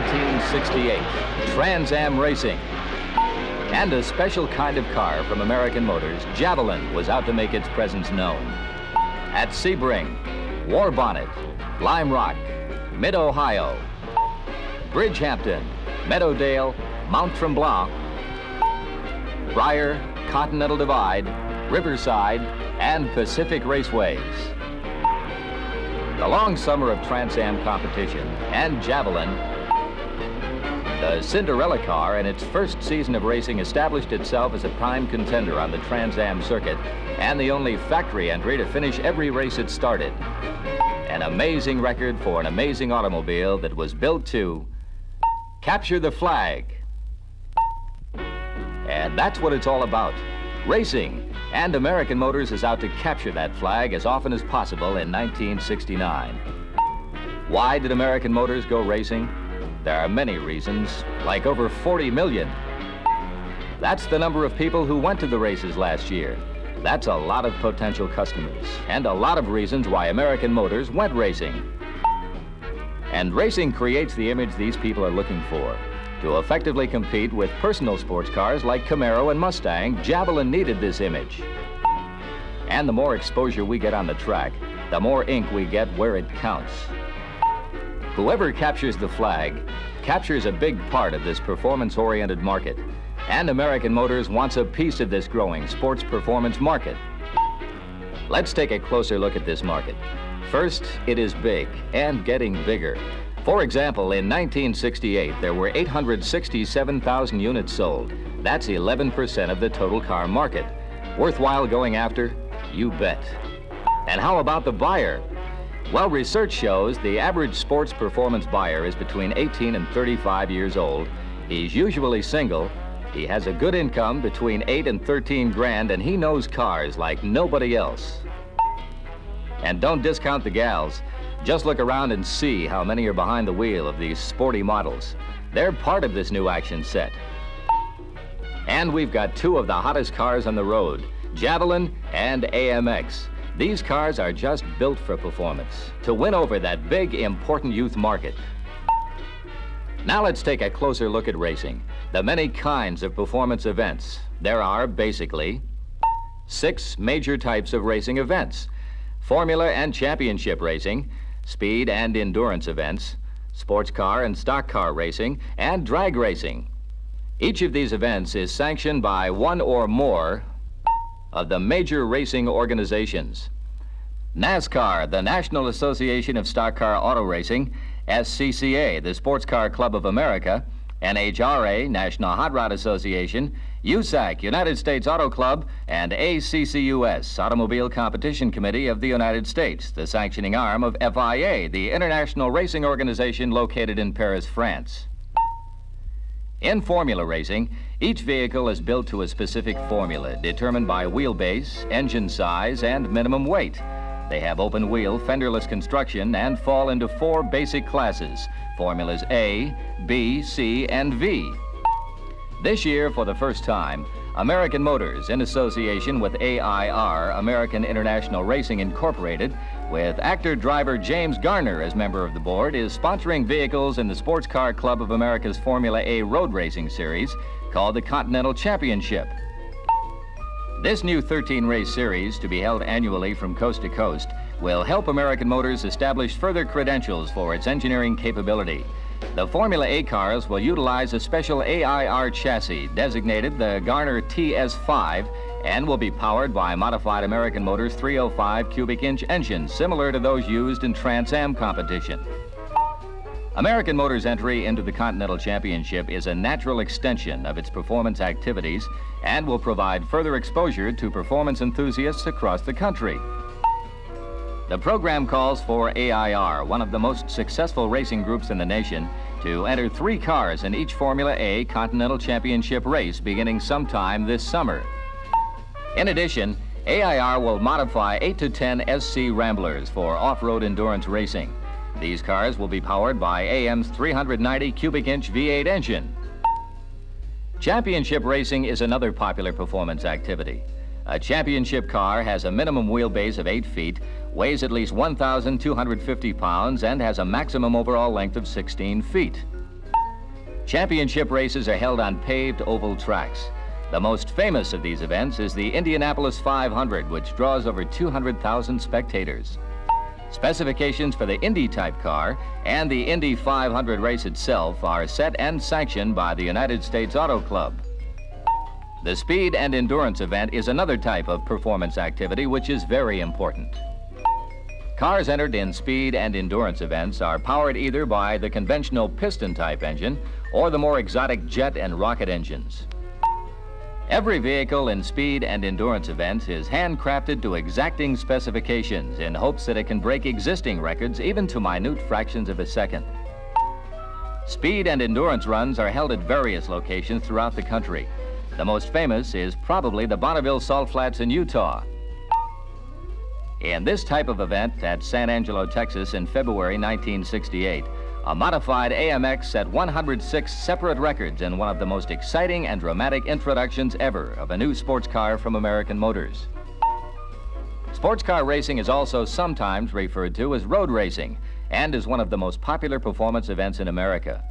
1968, Trans Am Racing. And a special kind of car from American Motors, Javelin, was out to make its presence known. At Sebring, Warbonnet, Lime Rock, Mid-Ohio, Bridgehampton, Meadowdale, Mount Tremblant, Briar, Continental Divide, Riverside, and Pacific Raceways. The long summer of Trans Am competition and Javelin, the Cinderella car in its first season of racing established itself as a prime contender on the Trans Am circuit and the only factory entry to finish every race it started. An amazing record for an amazing automobile that was built to capture the flag. And that's what it's all about, racing. And American Motors is out to capture that flag as often as possible in 1969. Why did American Motors go racing? There are many reasons, like over 40 million. That's the number of people who went to the races last year. That's a lot of potential customers, and a lot of reasons why American Motors went racing. And racing creates the image these people are looking for. To effectively compete with personal sports cars like Camaro and Mustang, Javelin needed this image. And the more exposure we get on the track, the more ink we get where it counts. Whoever captures the flag captures a big part of this performance-oriented market. And American Motors wants a piece of this growing sports performance market. Let's take a closer look at this market. First, it is big and getting bigger. For example, in 1968, there were 867,000 units sold. That's 11% of the total car market. Worthwhile going after? You bet. And how about the buyer? Well, research shows the average sports performance buyer is between 18 and 35 years old. He's usually single. He has a good income between 8 and 13 grand, and he knows cars like nobody else. And don't discount the gals. Just look around and see how many are behind the wheel of these sporty models. They're part of this new action set. And we've got two of the hottest cars on the road, Javelin and AMX. These cars are just built for performance, to win over that big, important youth market. Now let's take a closer look at racing. The many kinds of performance events. There are, basically, 6 major types of racing events: Formula and Championship racing, speed and endurance events, sports car and stock car racing, and drag racing. Each of these events is sanctioned by one or more of the major racing organizations. NASCAR, the National Association of Stock Car Auto Racing, SCCA, the Sports Car Club of America, NHRA, National Hot Rod Association, USAC, United States Auto Club, and ACCUS, Automobile Competition Committee of the United States, the sanctioning arm of FIA, the international racing organization located in Paris, France. In formula racing, each vehicle is built to a specific formula determined by wheelbase, engine size, and minimum weight. They have open wheel, fenderless construction and fall into 4 basic classes, formulas A, B, C, and V. This year, for the first time, American Motors, in association with AIR, American International Racing Incorporated, with actor-driver James Garner as member of the board, is sponsoring vehicles in the Sports Car Club of America's Formula A road racing series called the Continental Championship. This new 13-race series, to be held annually from coast to coast, will help American Motors establish further credentials for its engineering capability. The Formula A cars will utilize a special AIR chassis designated the Garner TS5 and will be powered by modified American Motors 305 cubic inch engines similar to those used in Trans Am competition. American Motors' entry into the Continental Championship is a natural extension of its performance activities and will provide further exposure to performance enthusiasts across the country. The program calls for AIR, one of the most successful racing groups in the nation, to enter 3 cars in each Formula A Continental Championship race beginning sometime this summer. In addition, AIR will modify 8 to 10 SC Ramblers for off-road endurance racing. These cars will be powered by AM's 390 cubic inch V8 engine. Championship racing is another popular performance activity. A championship car has a minimum wheelbase of 8 feet, weighs at least 1,250 pounds, and has a maximum overall length of 16 feet. Championship races are held on paved oval tracks. The most famous of these events is the Indianapolis 500, which draws over 200,000 spectators. Specifications for the Indy-type car and the Indy 500 race itself are set and sanctioned by the United States Auto Club. The Speed and Endurance event is another type of performance activity which is very important. Cars entered in Speed and Endurance events are powered either by the conventional piston-type engine or the more exotic jet and rocket engines. Every vehicle in Speed and Endurance events is handcrafted to exacting specifications in hopes that it can break existing records even to minute fractions of a second. Speed and Endurance runs are held at various locations throughout the country. The most famous is probably the Bonneville Salt Flats in Utah. In this type of event at San Angelo, Texas in February 1968, a modified AMX set 106 separate records in one of the most exciting and dramatic introductions ever of a new sports car from American Motors. Sports car racing is also sometimes referred to as road racing and is one of the most popular performance events in America.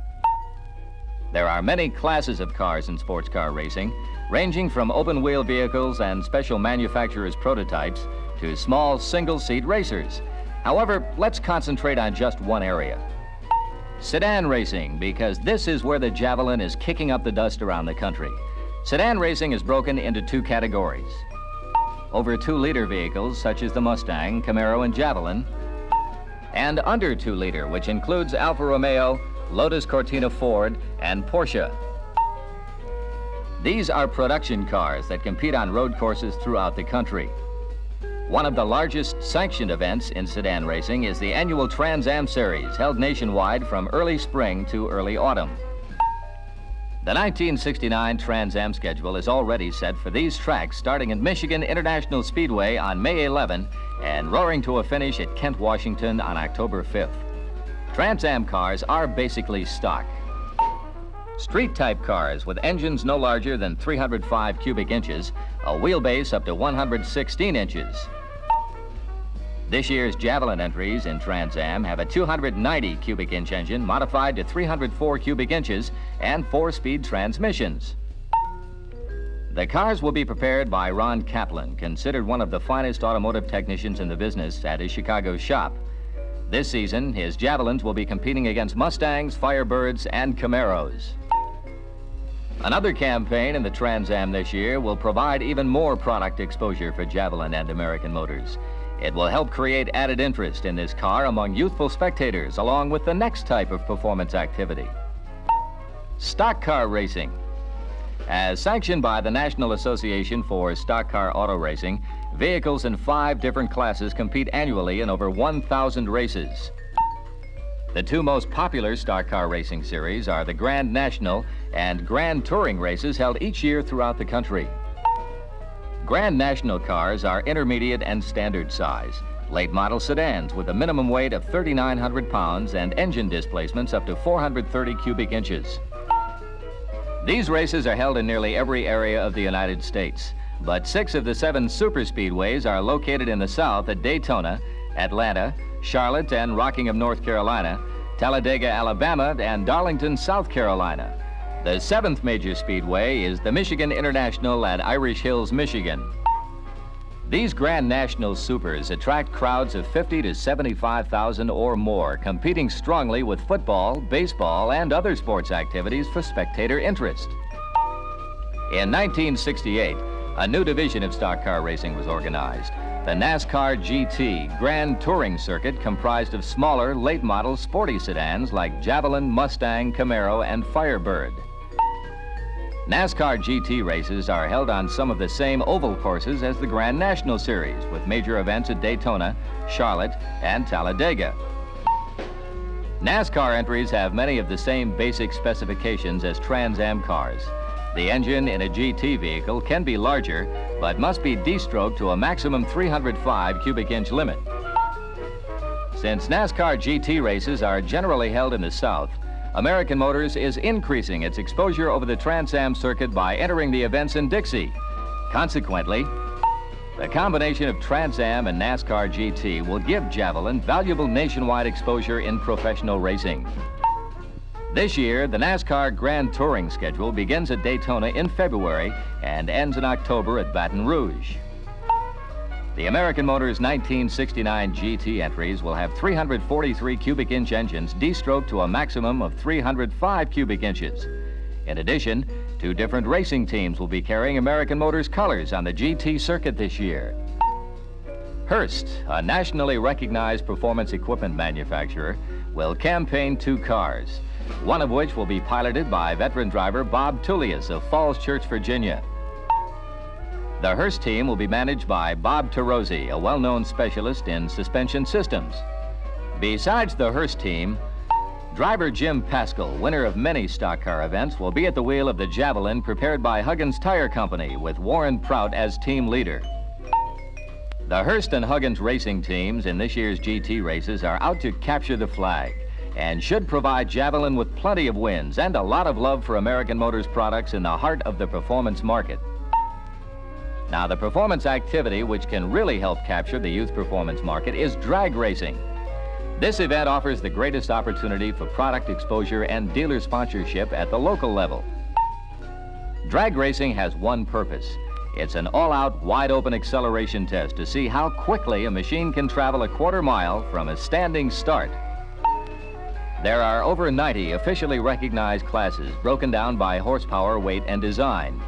There are many classes of cars in sports car racing, ranging from open-wheel vehicles and special manufacturers' prototypes to small single-seat racers. However, let's concentrate on just one area. Sedan racing, because this is where the Javelin is kicking up the dust around the country. Sedan racing is broken into two categories. Over 2-liter vehicles such as the Mustang, Camaro, and Javelin, and under 2-liter, which includes Alfa Romeo, Lotus Cortina Ford, and Porsche. These are production cars that compete on road courses throughout the country. One of the largest sanctioned events in sedan racing is the annual Trans Am series, held nationwide from early spring to early autumn. The 1969 Trans Am schedule is already set for these tracks, starting at Michigan International Speedway on May 11 and roaring to a finish at Kent, Washington on October 5th. Trans Am cars are basically stock. Street-type cars with engines no larger than 305 cubic inches, a wheelbase up to 116 inches. This year's Javelin entries in Trans Am have a 290 cubic inch engine modified to 304 cubic inches and 4-speed transmissions. The cars will be prepared by Ron Kaplan, considered one of the finest automotive technicians in the business at his Chicago shop. This season, his Javelins will be competing against Mustangs, Firebirds, and Camaros. Another campaign in the Trans Am this year will provide even more product exposure for Javelin and American Motors. It will help create added interest in this car among youthful spectators, along with the next type of performance activity: stock car racing. As sanctioned by the National Association for Stock Car Auto Racing, vehicles in 5 different classes compete annually in over 1,000 races. The 2 most popular stock car racing series are the Grand National and Grand Touring races held each year throughout the country. Grand National cars are intermediate and standard size, late model sedans with a minimum weight of 3,900 pounds and engine displacements up to 430 cubic inches. These races are held in nearly every area of the United States, but 6 of the 7 superspeedways are located in the South at Daytona, Atlanta, Charlotte and Rockingham, North Carolina, Talladega, Alabama, and Darlington, South Carolina. The 7th major speedway is the Michigan International at Irish Hills, Michigan. These Grand National Supers attract crowds of 50 to 75,000 or more, competing strongly with football, baseball, and other sports activities for spectator interest. In 1968, a new division of stock car racing was organized. The NASCAR GT Grand Touring Circuit, comprised of smaller, late-model sporty sedans like Javelin, Mustang, Camaro, and Firebird. NASCAR GT races are held on some of the same oval courses as the Grand National Series, with major events at Daytona, Charlotte, and Talladega. NASCAR entries have many of the same basic specifications as Trans Am cars. The engine in a GT vehicle can be larger, but must be de-stroked to a maximum 305 cubic inch limit. Since NASCAR GT races are generally held in the South, American Motors is increasing its exposure over the Trans Am circuit by entering the events in Dixie. Consequently, the combination of Trans Am and NASCAR GT will give Javelin valuable nationwide exposure in professional racing. This year, the NASCAR Grand Touring schedule begins at Daytona in February and ends in October at Baton Rouge. The American Motors 1969 GT entries will have 343 cubic inch engines de-stroked to a maximum of 305 cubic inches. In addition, 2 different racing teams will be carrying American Motors colors on the GT circuit this year. Hurst, a nationally recognized performance equipment manufacturer, will campaign 2 cars, one of which will be piloted by veteran driver Bob Tullius of Falls Church, Virginia. The Hurst team will be managed by Bob Tarozzi, a well-known specialist in suspension systems. Besides the Hurst team, driver Jim Paschal, winner of many stock car events, will be at the wheel of the Javelin prepared by Huggins Tire Company with Warren Prout as team leader. The Hurst and Huggins racing teams in this year's GT races are out to capture the flag and should provide Javelin with plenty of wins and a lot of love for American Motors products in the heart of the performance market. Now, the performance activity which can really help capture the youth performance market is drag racing. This event offers the greatest opportunity for product exposure and dealer sponsorship at the local level. Drag racing has one purpose. It's an all-out, wide-open acceleration test to see how quickly a machine can travel a quarter mile from a standing start. There are over 90 officially recognized classes broken down by horsepower, weight, and design.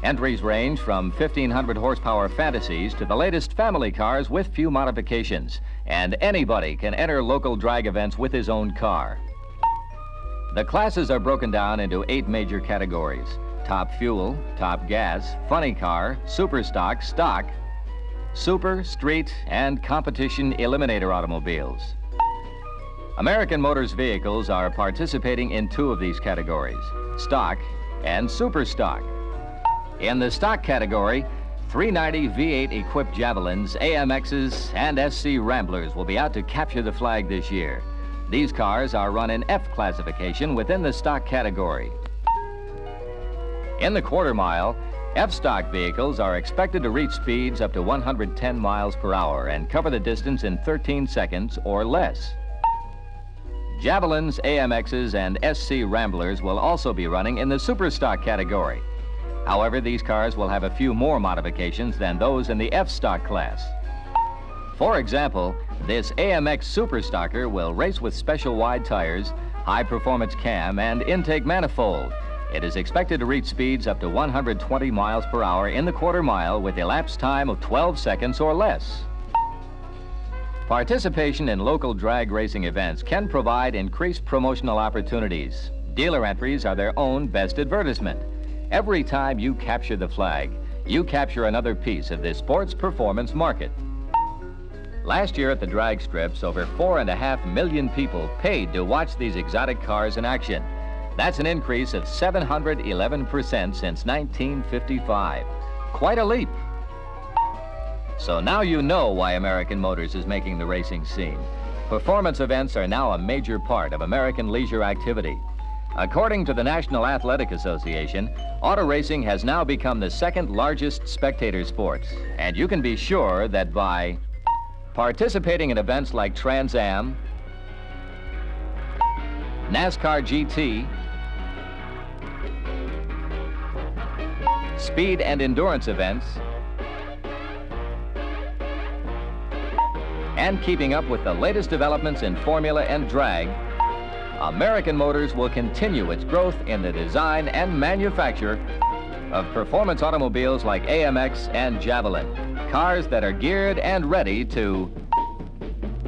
Entries range from 1,500 horsepower fantasies to the latest family cars with few modifications, and anybody can enter local drag events with his own car. The classes are broken down into 8 major categories: top fuel, top gas, funny car, super stock, stock, super, street, and competition eliminator automobiles. American Motors vehicles are participating in 2 of these categories, stock and super stock. In the stock category, 390 V8 equipped Javelins, AMXs, and SC Ramblers will be out to capture the flag this year. These cars are run in F classification within the stock category. In the quarter mile, F-stock vehicles are expected to reach speeds up to 110 miles per hour and cover the distance in 13 seconds or less. Javelins, AMXs, and SC Ramblers will also be running in the super stock category. However, these cars will have a few more modifications than those in the F-stock class. For example, this AMX Super Stocker will race with special wide tires, high-performance cam, and intake manifold. It is expected to reach speeds up to 120 miles per hour in the quarter mile with elapsed time of 12 seconds or less. Participation in local drag racing events can provide increased promotional opportunities. Dealer entries are their own best advertisement. Every time you capture the flag, you capture another piece of this sports performance market. Last year at the drag strips, over 4.5 million people paid to watch these exotic cars in action. That's an increase of 711% since 1955. Quite a leap. So now you know why American Motors is making the racing scene. Performance events are now a major part of American leisure activity. According to the National Athletic Association, auto racing has now become the second largest spectator sport, and you can be sure that by participating in events like Trans Am, NASCAR GT, speed and endurance events, and keeping up with the latest developments in formula and drag, American Motors will continue its growth in the design and manufacture of performance automobiles like AMX and Javelin, cars that are geared and ready to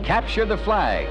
capture the flag.